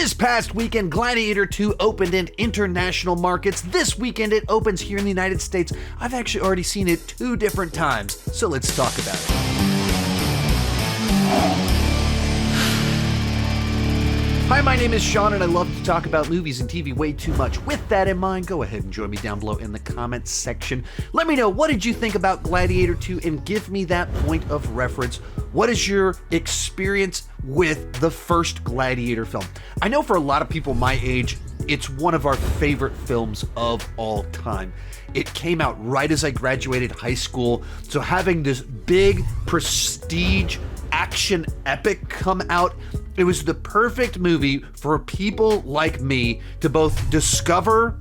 This past weekend, Gladiator II opened in international markets. This weekend, it opens here in the United States. I've actually already seen it 2 different times, so let's talk about it. Hi, my name is Sean, and I love to talk about movies and TV way too much. With that in mind, go ahead and join me down below in the comments section. Let me know, what did you think about Gladiator II, and give me that point of reference. What is your experience with the first Gladiator film? I know for a lot of people my age, it's one of our favorite films of all time. It came out right as I graduated high school, so having this big prestige action epic come out, it was the perfect movie for people like me to both discover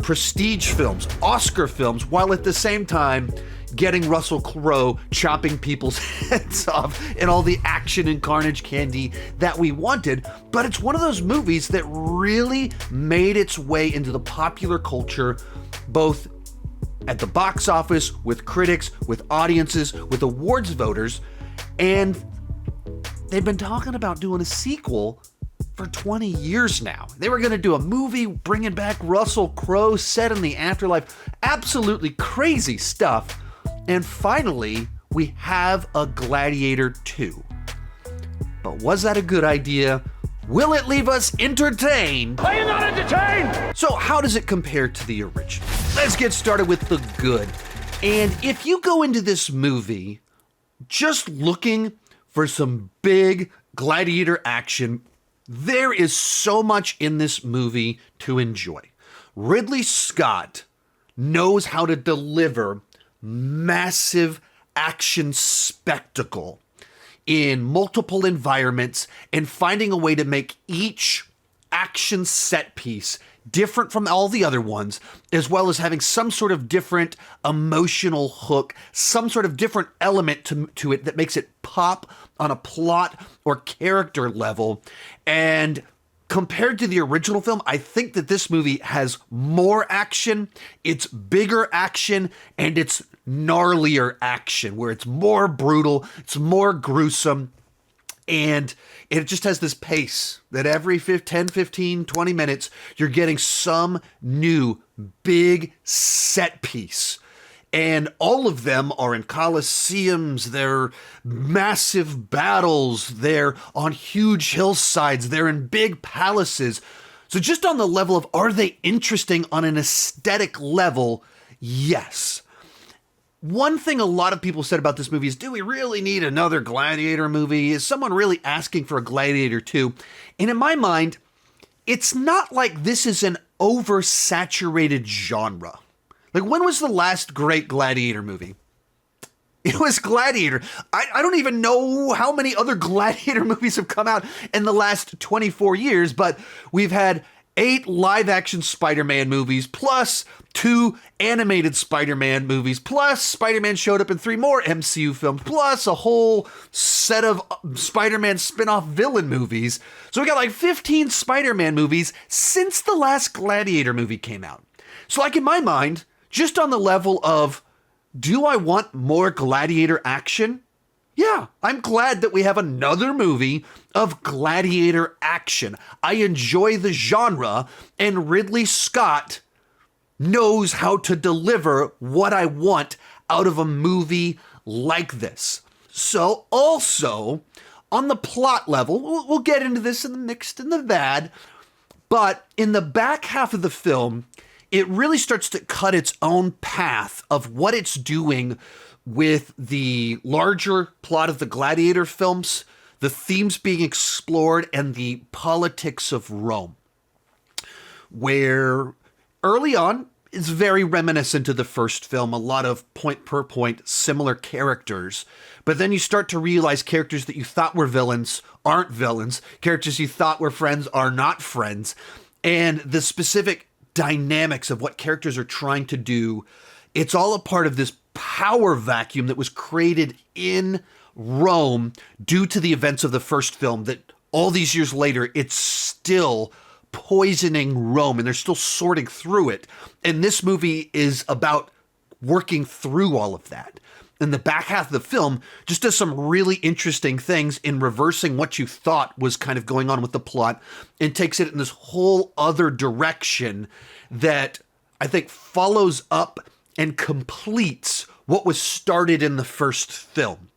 prestige films, Oscar films, while at the same time getting Russell Crowe chopping people's heads off and all the action and carnage candy that we wanted. But it's one of those movies that really made its way into the popular culture, both at the box office, with critics, with audiences, with awards voters, and they've been talking about doing a sequel for 20 years now. They were going to do a movie bringing back Russell Crowe set in the afterlife. Absolutely crazy stuff. And finally, we have a Gladiator II. But was that a good idea? Will it leave us entertained? Are you not entertained? So how does it compare to the original? Let's get started with the good. And if you go into this movie just looking for some big gladiator action, there is so much in this movie to enjoy. Ridley Scott knows how to deliver massive action spectacle in multiple environments and finding a way to make each action set piece different from all the other ones, as well as having some sort of different emotional hook, some sort of different element to it that makes it pop on a plot or character level. And compared to the original film, I think that this movie has more action, it's bigger action, and it's gnarlier action, where it's more brutal, it's more gruesome, and it just has this pace that every 10, 15, 20 minutes, you're getting some new big set piece. And all of them are in coliseums, they're massive battles, they're on huge hillsides, they're in big palaces. So just on the level of, are they interesting on an aesthetic level? Yes. One thing a lot of people said about this movie is, do we really need another Gladiator movie? Is someone really asking for a Gladiator II? And in my mind, it's not like this is an oversaturated genre. Like, when was the last great Gladiator movie? It was Gladiator. I don't even know how many other Gladiator movies have come out in the last 24 years, but we've had 8 live-action Spider-Man movies, plus 2 animated Spider-Man movies, plus Spider-Man showed up in 3 more MCU films, plus a whole set of Spider-Man spin-off villain movies. So we got like 15 Spider-Man movies since the last Gladiator movie came out. So like in my mind, just on the level of, do I want more Gladiator action? Yeah, I'm glad that we have another movie of gladiator action. I enjoy the genre, and Ridley Scott knows how to deliver what I want out of a movie like this. So also, on the plot level, we'll get into this in the mixed and the bad, but in the back half of the film, it really starts to cut its own path of what it's doing with the larger plot of the Gladiator films, the themes being explored, and the politics of Rome. Where early on, it's very reminiscent of the first film, a lot of point per point similar characters. But then you start to realize characters that you thought were villains aren't villains, characters you thought were friends are not friends, and the specific dynamics of what characters are trying to do. It's all a part of this power vacuum that was created in Rome due to the events of the first film, that all these years later, it's still poisoning Rome and they're still sorting through it. And this movie is about working through all of that. in the back half of the film just does some really interesting things in reversing what you thought was kind of going on with the plot and takes it in this whole other direction that I think follows up and completes what was started in the first film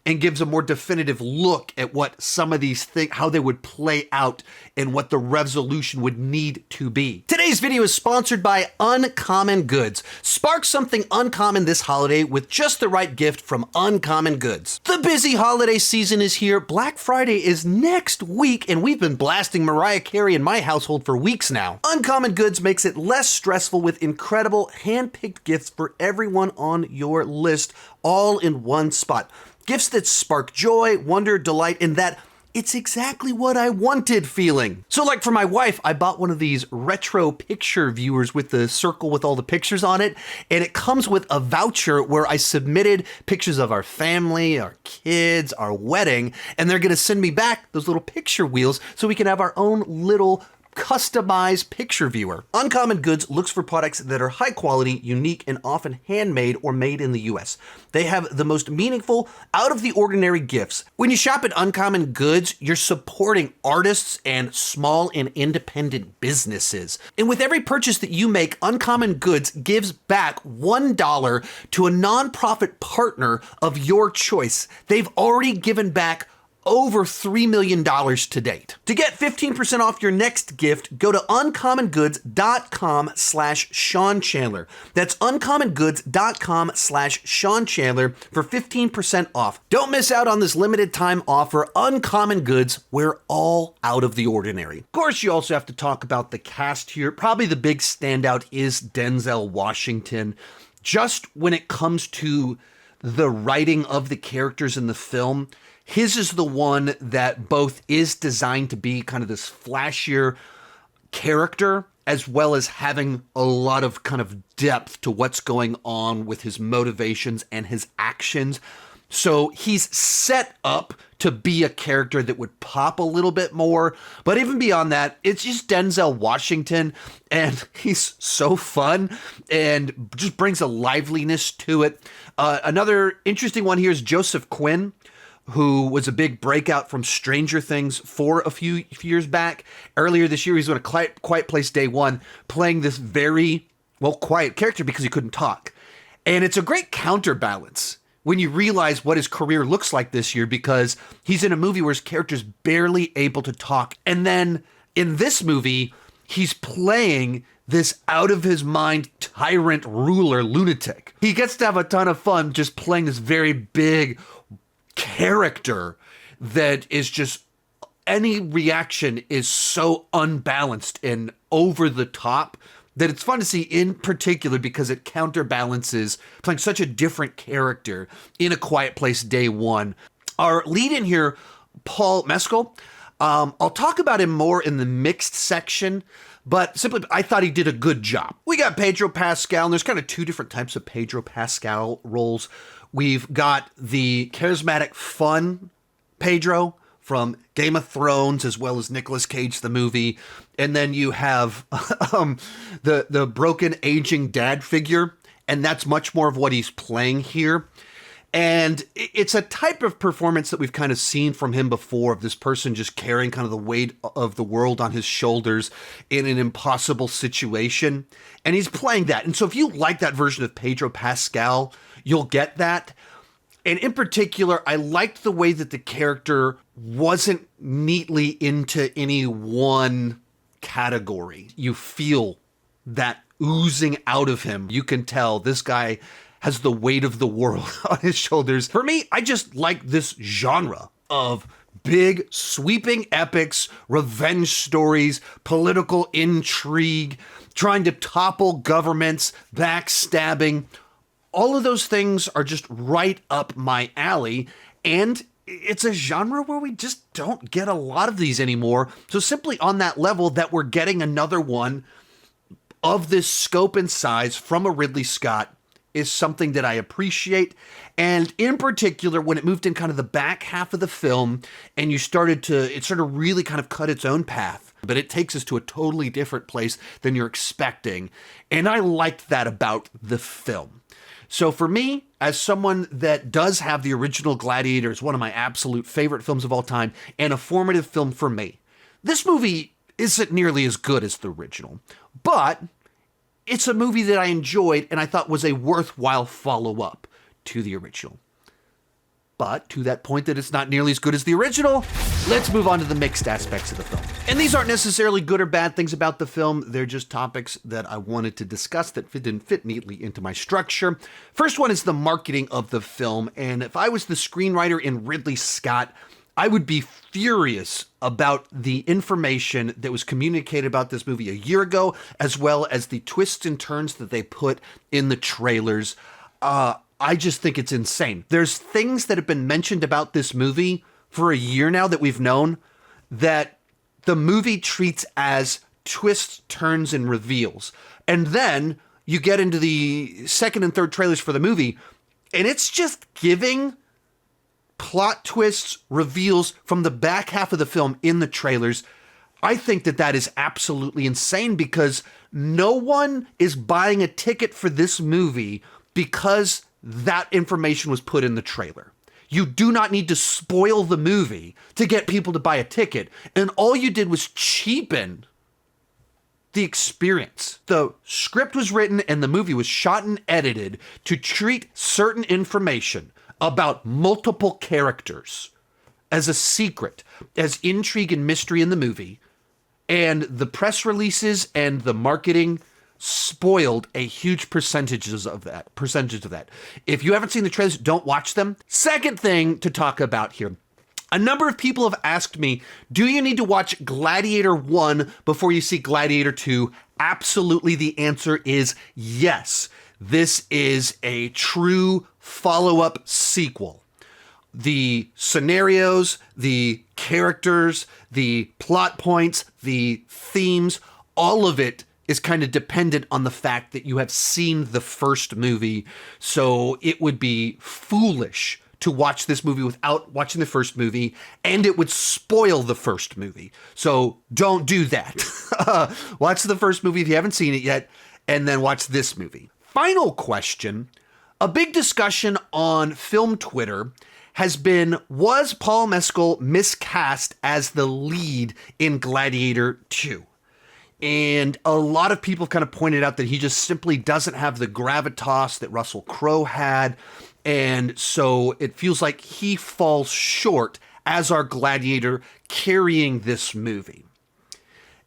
and gives a more definitive look at what some of these things, how they would play out and what the resolution would need to be. Today's video is sponsored by Uncommon Goods. Spark something uncommon this holiday with just the right gift from Uncommon Goods. The busy holiday season is here. Black Friday is next week, and we've been blasting Mariah Carey in my household for weeks now. Uncommon Goods makes it less stressful with incredible hand-picked gifts for everyone on your list, all in one spot. Gifts that spark joy, wonder, delight, and that it's exactly what I wanted feeling. So like for my wife, I bought one of these retro picture viewers with the circle with all the pictures on it, and it comes with a voucher where I submitted pictures of our family, our kids, our wedding, and they're gonna send me back those little picture wheels so we can have our own little customized picture viewer. Uncommon Goods looks for products that are high quality, unique, and often handmade or made in the US. They have the most meaningful, out of the ordinary gifts. When you shop at Uncommon Goods, you're supporting artists and small and independent businesses. And with every purchase that you make, Uncommon Goods gives back $1 to a nonprofit partner of your choice. They've already given back over $3 million to date. To get 15% off your next gift, go to uncommongoods.com/Sean Chandler. That's uncommongoods.com/Sean Chandler for 15% off. Don't miss out on this limited time offer. Uncommon Goods, we're all out of the ordinary. Of course, you also have to talk about the cast here. Probably the big standout is Denzel Washington. Just when it comes to the writing of the characters in the film, his is the one that both is designed to be kind of this flashier character, as well as having a lot of kind of depth to what's going on with his motivations and his actions. So he's set up to be a character that would pop a little bit more. But even beyond that, it's just Denzel Washington, and he's so fun and just brings a liveliness to it. Another interesting one here is Joseph Quinn, who was a big breakout from Stranger Things for a few years back. Earlier this year, he was on a Quiet Place Day One, playing this very, quiet character because he couldn't talk. And it's a great counterbalance when you realize what his career looks like this year, because he's in a movie where his character's barely able to talk. And then in this movie, he's playing this out-of-his-mind tyrant ruler lunatic. He gets to have a ton of fun just playing this very big character that is just, any reaction is so unbalanced and over the top that it's fun to see, in particular because it counterbalances playing such a different character in A Quiet Place Day One. Our lead in here, Paul Mescal, I'll talk about him more in the mixed section, but simply, I thought he did a good job. We got Pedro Pascal, and there's kind of two different types of Pedro Pascal roles. We've got the charismatic, fun Pedro from Game of Thrones, as well as Nicolas Cage, the movie. And then you have the broken, aging dad figure, and that's much more of what he's playing here. And it's a type of performance that we've kind of seen from him before, of this person just carrying kind of the weight of the world on his shoulders in an impossible situation. And he's playing that. And so if you like that version of Pedro Pascal, you'll get that. And in particular, I liked the way that the character wasn't neatly into any one category. You feel that oozing out of him. You can tell this guy has the weight of the world on his shoulders. For me, I just like this genre of big, sweeping epics, revenge stories, political intrigue, trying to topple governments, backstabbing. All of those things are just right up my alley, and it's a genre where we just don't get a lot of these anymore. So simply on that level that we're getting another one of this scope and size from a Ridley Scott is something that I appreciate. And in particular, when it moved in kind of the back half of the film and it started really kind of cut its own path, but it takes us to a totally different place than you're expecting. And I liked that about the film. So for me, as someone that does have the original Gladiator as one of my absolute favorite films of all time and a formative film for me, this movie isn't nearly as good as the original, but it's a movie that I enjoyed and I thought was a worthwhile follow-up to the original. But to that point that it's not nearly as good as the original, let's move on to the mixed aspects of the film. And these aren't necessarily good or bad things about the film. They're just topics that I wanted to discuss that didn't fit neatly into my structure. First one is the marketing of the film. And if I was the screenwriter in Ridley Scott, I would be furious about the information that was communicated about this movie a year ago, as well as the twists and turns that they put in the trailers. I just think it's insane. There's things that have been mentioned about this movie for a year now that we've known that the movie treats as twists, turns, and reveals. And then you get into the second and third trailers for the movie, and it's just giving plot twists, reveals from the back half of the film in the trailers. I think that that is absolutely insane because no one is buying a ticket for this movie because that information was put in the trailer. You do not need to spoil the movie to get people to buy a ticket. And all you did was cheapen the experience. The script was written and the movie was shot and edited to treat certain information about multiple characters as a secret, as intrigue and mystery in the movie. And the press releases and the marketing spoiled a huge percentage of that. If you haven't seen the trailers, don't watch them. Second thing to talk about here. A number of people have asked me, do you need to watch Gladiator 1 before you see Gladiator 2? Absolutely, the answer is yes. This is a true follow-up sequel. The scenarios, the characters, the plot points, the themes, all of it is kind of dependent on the fact that you have seen the first movie. So it would be foolish to watch this movie without watching the first movie, and it would spoil the first movie. So don't do that. Watch the first movie if you haven't seen it yet, and then watch this movie. Final question. A big discussion on film Twitter has been, was Paul Mescal miscast as the lead in Gladiator II? And a lot of people kind of pointed out that he just simply doesn't have the gravitas that Russell Crowe had. And so it feels like he falls short as our Gladiator carrying this movie.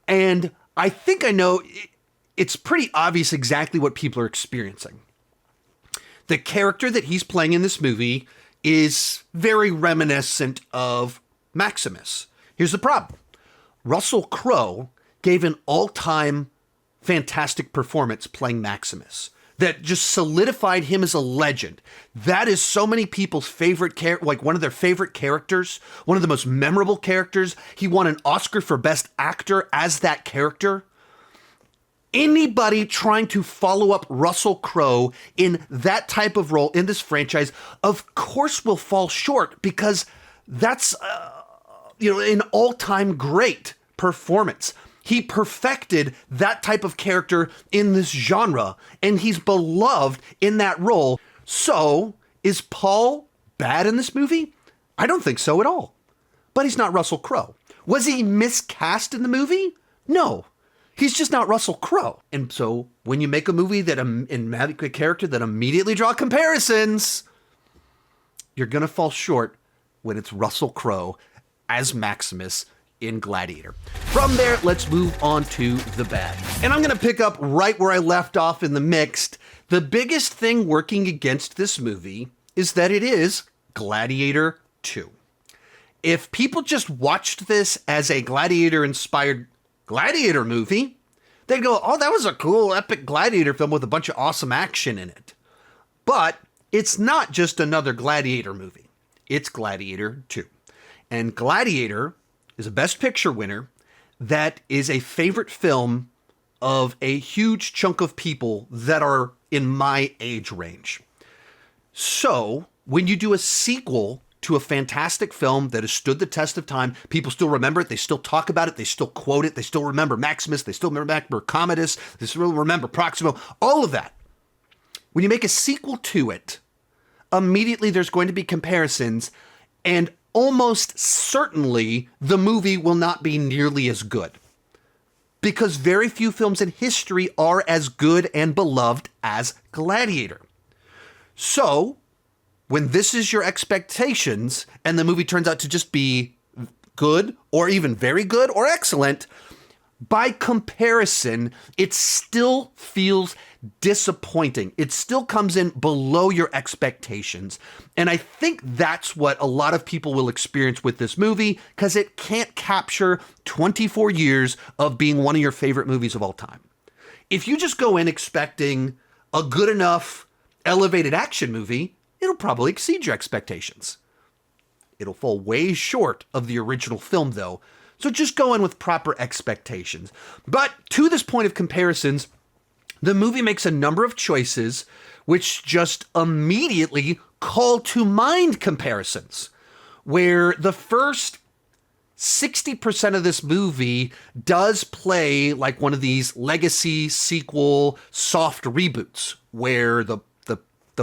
And I think I know it's pretty obvious exactly what people are experiencing. The character that he's playing in this movie is very reminiscent of Maximus. Here's the problem. Russell Crowe gave an all-time fantastic performance playing Maximus that just solidified him as a legend. That is so many people's favorite one of their favorite characters, one of the most memorable characters. He won an Oscar for Best Actor as that character. Anybody trying to follow up Russell Crowe in that type of role in this franchise, of course, will fall short because that's an all-time great performance. He perfected that type of character in this genre, and he's beloved in that role. So, is Paul bad in this movie? I don't think so at all. But he's not Russell Crowe. Was he miscast in the movie? No. He's just not Russell Crowe. And so, when you make a movie that a character that immediately draw comparisons, you're going to fall short when it's Russell Crowe as Maximus in Gladiator. From there, let's move on to the bad. And I'm going to pick up right where I left off in the mixed. The biggest thing working against this movie is that it is Gladiator II. If people just watched this as a Gladiator-inspired Gladiator movie, they'd go, oh, that was a cool, epic Gladiator film with a bunch of awesome action in it. But it's not just another Gladiator movie. It's Gladiator II. And Gladiator is a Best Picture winner that is a favorite film of a huge chunk of people that are in my age range. So, when you do a sequel to a fantastic film that has stood the test of time, people still remember it, they still talk about it, they still quote it, they still remember Maximus, they still remember Commodus, they still remember Proximo, all of that. When you make a sequel to it, immediately there's going to be comparisons, and almost certainly the movie will not be nearly as good. Because very few films in history are as good and beloved as Gladiator. So, when this is your expectations, and the movie turns out to just be good, or even very good, or excellent, by comparison, it still feels disappointing. It still comes in below your expectations. And I think that's what a lot of people will experience with this movie, because it can't capture 24 years of being one of your favorite movies of all time. If you just go in expecting a good enough elevated action movie, it'll probably exceed your expectations. It'll fall way short of the original film, though. So just go in with proper expectations. But to this point of comparisons, the movie makes a number of choices which just immediately call to mind comparisons, where the first 60% of this movie does play like one of these legacy sequel soft reboots, where the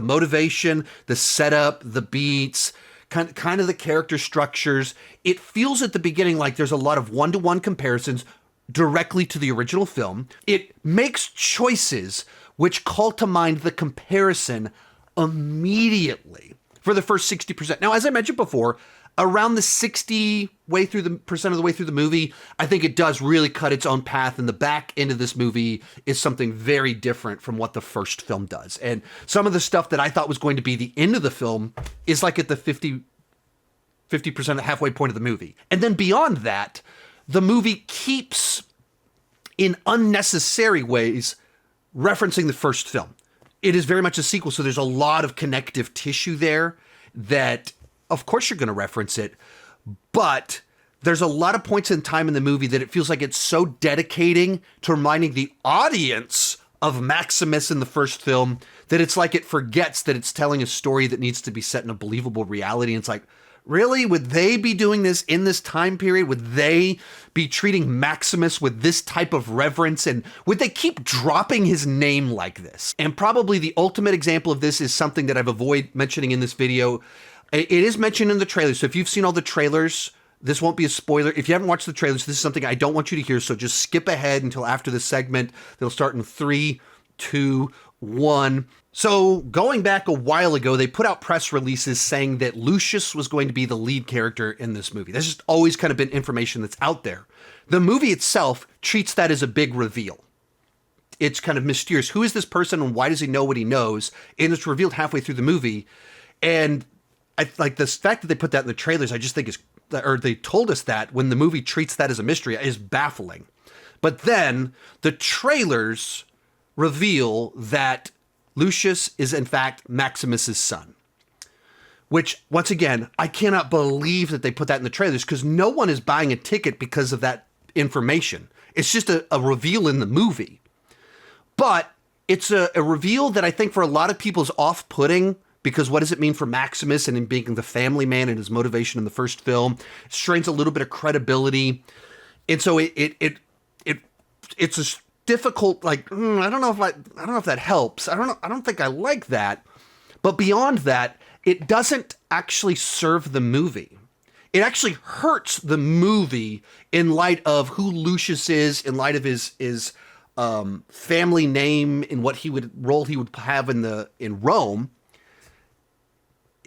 motivation, the setup, the beats, kind of the character structures, it feels at the beginning like there's a lot of one-to-one comparisons directly to the original film. It makes choices which call to mind the comparison immediately for the first 60%. Now, as I mentioned before, around the 60% of the way through the movie, I think it does really cut its own path, and the back end of this movie is something very different from what the first film does. And some of the stuff that I thought was going to be the end of the film is like at the 50% of the halfway point of the movie. And then beyond that, the movie keeps, in unnecessary ways, referencing the first film. It is very much a sequel, so there's a lot of connective tissue there that, of course, you're going to reference it, but there's a lot of points in time in the movie that it feels like it's so dedicating to reminding the audience of Maximus in the first film that it's like it forgets that it's telling a story that needs to be set in a believable reality. And it's like, really? Would they be doing this in this time period? Would they be treating Maximus with this type of reverence? And would they keep dropping his name like this? And probably the ultimate example of this is something that I've avoided mentioning in this video. It is mentioned in the trailers. So if you've seen all the trailers, this won't be a spoiler. If you haven't watched the trailers, this is something I don't want you to hear. So just skip ahead until after this segment. They'll start in 3, 2, 1. So going back a while ago, they put out press releases saying that Lucius was going to be the lead character in this movie. That's just always kind of been information that's out there. The movie itself treats that as a big reveal. It's kind of mysterious. Who is this person and why does he know what he knows? And it's revealed halfway through the movie. And I like the fact that they put that in the trailers, I just think is, or they told us that when the movie treats that as a mystery, is baffling. But then the trailers reveal that Lucius is in fact Maximus's son, which once again, I cannot believe that they put that in the trailers because no one is buying a ticket because of that information. It's just a reveal in the movie, but it's a reveal that I think for a lot of people is off-putting because what does it mean for Maximus and him being the family man and his motivation in the first film? It strains a little bit of credibility. And so it's a difficult, like, I don't know if that helps. I don't think I like that. But beyond that, it doesn't actually serve the movie. It actually hurts the movie in light of who Lucius is, in light of his family name, in what role he would have in Rome.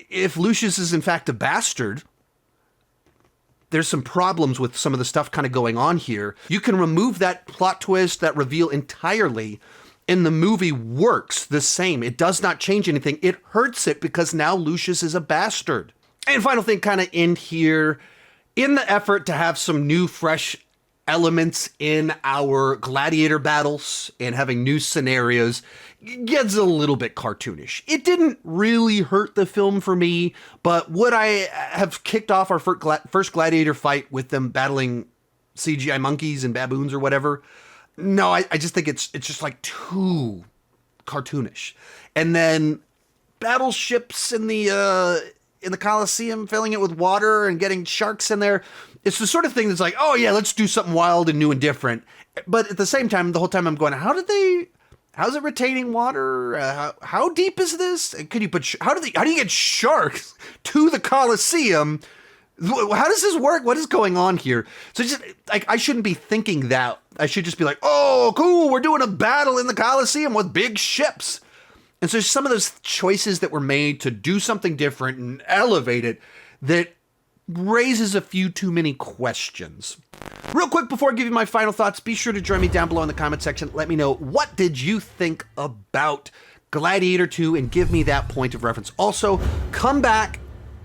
If Lucius is in fact a bastard, there's some problems with some of the stuff kind of going on here. You can remove that plot twist, that reveal entirely, and the movie works the same. It does not change anything. It hurts it because now Lucius is a bastard. And final thing kind of end here, in the effort to have some new, fresh elements in our gladiator battles and having new scenarios, gets a little bit cartoonish. It didn't really hurt the film for me, but would I have kicked off our first gladiator fight with them battling CGI monkeys and baboons or whatever? No, I just think it's just like too cartoonish. And then battleships in the Colosseum, filling it with water and getting sharks in there. It's the sort of thing that's like, oh yeah, let's do something wild and new and different. But at the same time, the whole time I'm going, how did they How's it retaining water? How deep is this? Could you put? How do you get sharks to the Colosseum? How does this work? What is going on here? So just like I shouldn't be thinking that. I should just be like, oh, cool, we're doing a battle in the Colosseum with big ships. And so some of those choices that were made to do something different and elevate it that raises a few too many questions. Real quick, before I give you my final thoughts, be sure to join me down below in the comment section. Let me know, what did you think about Gladiator 2, and give me that point of reference. Also, come back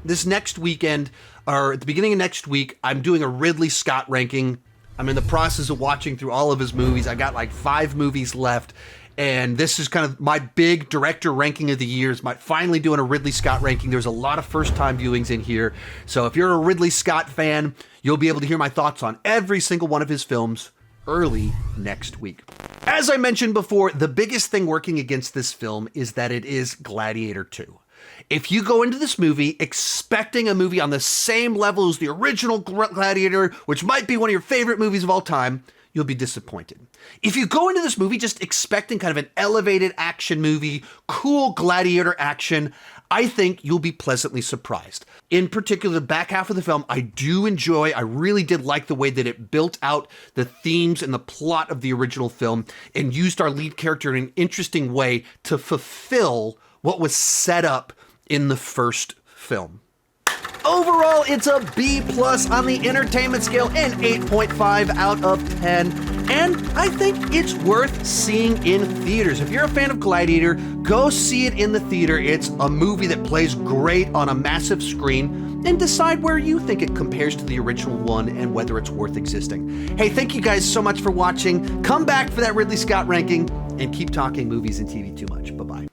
this next weekend, or at the beginning of next week. I'm doing a Ridley Scott ranking. I'm in the process of watching through all of his movies. I got like 5 movies left. And this is kind of my big director ranking of the year. Finally doing a Ridley Scott ranking. There's a lot of first-time viewings in here. So if you're a Ridley Scott fan, you'll be able to hear my thoughts on every single one of his films early next week. As I mentioned before, the biggest thing working against this film is that it is Gladiator II. If you go into this movie expecting a movie on the same level as the original Gladiator, which might be one of your favorite movies of all time, you'll be disappointed. If you go into this movie just expecting kind of an elevated action movie, cool gladiator action, I think you'll be pleasantly surprised. In particular, the back half of the film, I really did like the way that it built out the themes and the plot of the original film and used our lead character in an interesting way to fulfill what was set up in the first film. Overall, it's a B+ on the entertainment scale and 8.5 out of 10. And I think it's worth seeing in theaters. If you're a fan of Gladiator, go see it in the theater. It's a movie that plays great on a massive screen, and decide where you think it compares to the original one and whether it's worth existing. Hey, thank you guys so much for watching. Come back for that Ridley Scott ranking, and keep talking movies and TV too much. Bye-bye.